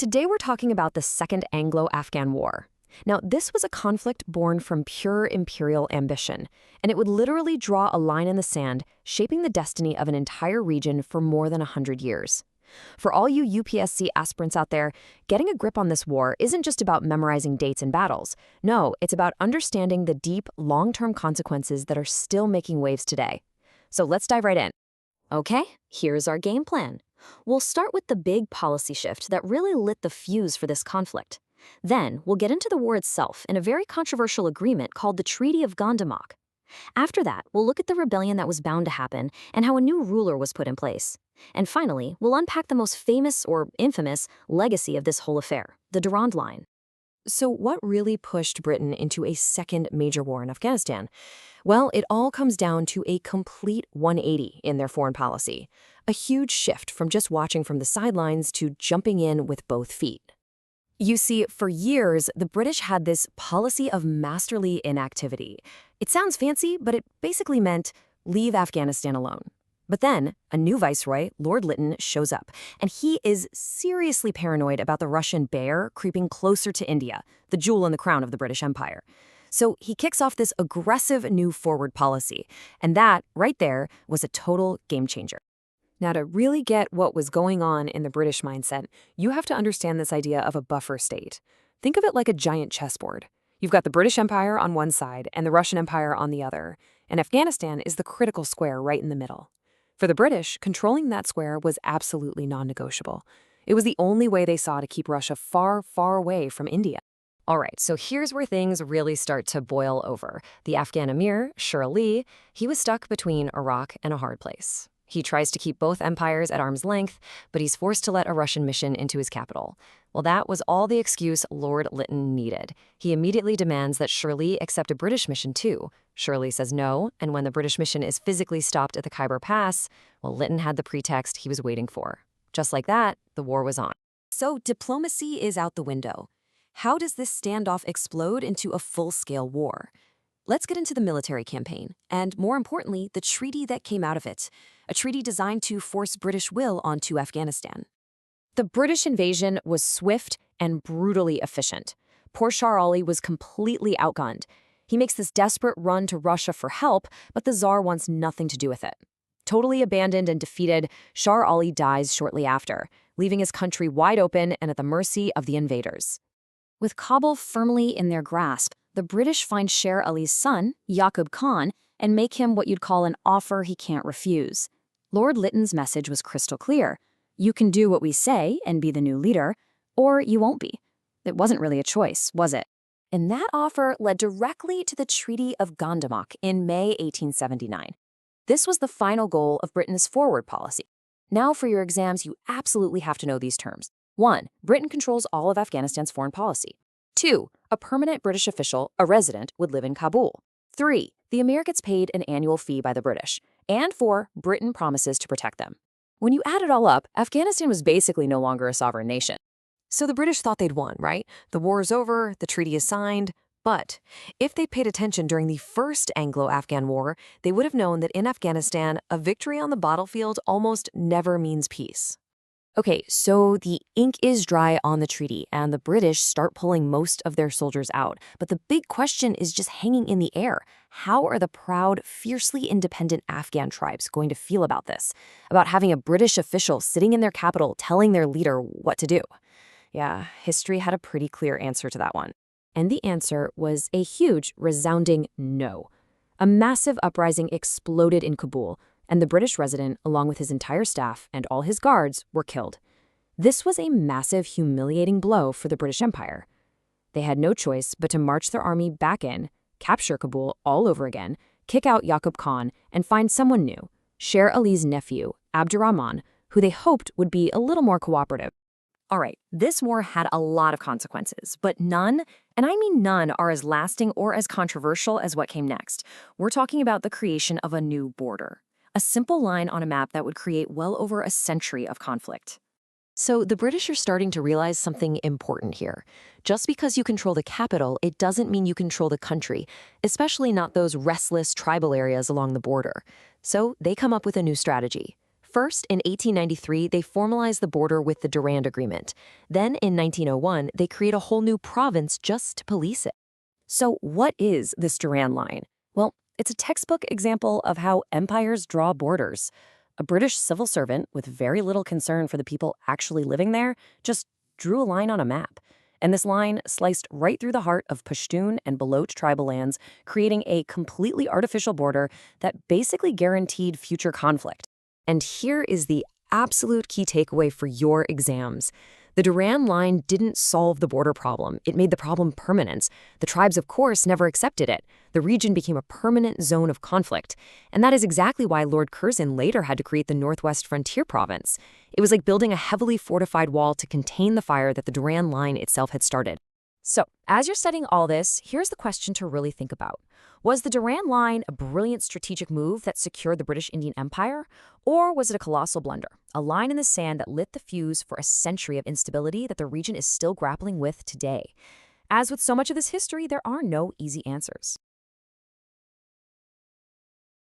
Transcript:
Today we're talking about the Second Anglo-Afghan War. Now, this was a conflict born from pure imperial ambition, and it would literally draw a line in the sand, shaping the destiny of an entire region for more than 100 years. For all you UPSC aspirants out there, getting a grip on this war isn't just about memorizing dates and battles. No, it's about understanding the deep, long-term consequences that are still making waves today. So let's dive right in. Okay, here's our game plan. We'll start with the big policy shift that really lit the fuse for this conflict. Then, we'll get into the war itself in a very controversial agreement called the Treaty of Gandamak. After that, we'll look at the rebellion that was bound to happen and how a new ruler was put in place. And finally, we'll unpack the most famous or infamous legacy of this whole affair, the Durand Line. So what really pushed Britain into a second major war in Afghanistan? Well, it all comes down to a complete 180 in their foreign policy. A huge shift from just watching from the sidelines to jumping in with both feet. You see, for years, the British had this policy of masterly inactivity. It sounds fancy, but it basically meant leave Afghanistan alone. But then, a new viceroy, Lord Lytton, shows up, and he is seriously paranoid about the Russian bear creeping closer to India, the jewel in the crown of the British Empire. So he kicks off this aggressive new forward policy, and that, right there, was a total game changer. Now, to really get what was going on in the British mindset, you have to understand this idea of a buffer state. Think of it like a giant chessboard. You've got the British Empire on one side and the Russian Empire on the other, and Afghanistan is the critical square right in the middle. For the British, controlling that square was absolutely non-negotiable. It was the only way they saw to keep Russia far, far away from India. All right, so here's where things really start to boil over. The Afghan Amir, Sher Ali, he was stuck between a rock and a hard place. He tries to keep both empires at arm's length, but he's forced to let a Russian mission into his capital. Well, that was all the excuse Lord Lytton needed. He immediately demands that Sher Ali accept a British mission too. Sher Ali says no, and when the British mission is physically stopped at the Khyber Pass, well, Lytton had the pretext he was waiting for. Just like that, the war was on. So diplomacy is out the window. How does this standoff explode into a full-scale war? Let's get into the military campaign, and more importantly, the treaty that came out of it, a treaty designed to force British will onto Afghanistan. The British invasion was swift and brutally efficient. Poor Sher Ali was completely outgunned. He makes this desperate run to Russia for help, but the Tsar wants nothing to do with it. Totally abandoned and defeated, Sher Ali dies shortly after, leaving his country wide open and at the mercy of the invaders. With Kabul firmly in their grasp, the British find Sher Ali's son, Yakub Khan, and make him what you'd call an offer he can't refuse. Lord Lytton's message was crystal clear. You can do what we say and be the new leader, or you won't be. It wasn't really a choice, was it? And that offer led directly to the Treaty of Gandamak in May 1879. This was the final goal of Britain's forward policy. Now for your exams, you absolutely have to know these terms. 1. Britain controls all of Afghanistan's foreign policy. 2. A permanent British official, a resident, would live in Kabul. 3. The Emir gets paid an annual fee by the British. And 4. Britain promises to protect them. When you add it all up, Afghanistan was basically no longer a sovereign nation. So the British thought they'd won, right? The war is over, the treaty is signed. But if they paid attention during the First Anglo-Afghan War, they would have known that in Afghanistan, a victory on the battlefield almost never means peace. Okay, so the ink is dry on the treaty, and the British start pulling most of their soldiers out. But the big question is just hanging in the air. How are the proud, fiercely independent Afghan tribes going to feel about this? About having a British official sitting in their capital telling their leader what to do? Yeah, history had a pretty clear answer to that one. And the answer was a huge, resounding no. A massive uprising exploded in Kabul, and the British resident, along with his entire staff and all his guards, were killed. This was a massive, humiliating blow for the British Empire. They had no choice but to march their army back in, capture Kabul all over again, kick out Yakub Khan, and find someone new, Sher Ali's nephew, Abdur Rahman, who they hoped would be a little more cooperative. All right, this war had a lot of consequences, but none, and I mean none, are as lasting or as controversial as what came next. We're talking about the creation of a new border. A simple line on a map that would create well over a century of conflict. So the British are starting to realize something important here. Just because you control the capital, it doesn't mean you control the country, especially not those restless tribal areas along the border. So they come up with a new strategy. First, in 1893, they formalized the border with the Durand Agreement. Then, in 1901, they create a whole new province just to police it. So what is this Durand Line? Well, it's a textbook example of how empires draw borders. A British civil servant with very little concern for the people actually living there just drew a line on a map. And this line sliced right through the heart of Pashtun and Baloch tribal lands, creating a completely artificial border that basically guaranteed future conflict. And here is the absolute key takeaway for your exams. The Durand Line didn't solve the border problem. It made the problem permanent. The tribes, of course, never accepted it. The region became a permanent zone of conflict. And that is exactly why Lord Curzon later had to create the Northwest Frontier Province. It was like building a heavily fortified wall to contain the fire that the Durand Line itself had started. So, as you're studying all this, here's the question to really think about. Was the Durand Line a brilliant strategic move that secured the British Indian Empire? Or was it a colossal blunder, a line in the sand that lit the fuse for a century of instability that the region is still grappling with today? As with so much of this history, there are no easy answers.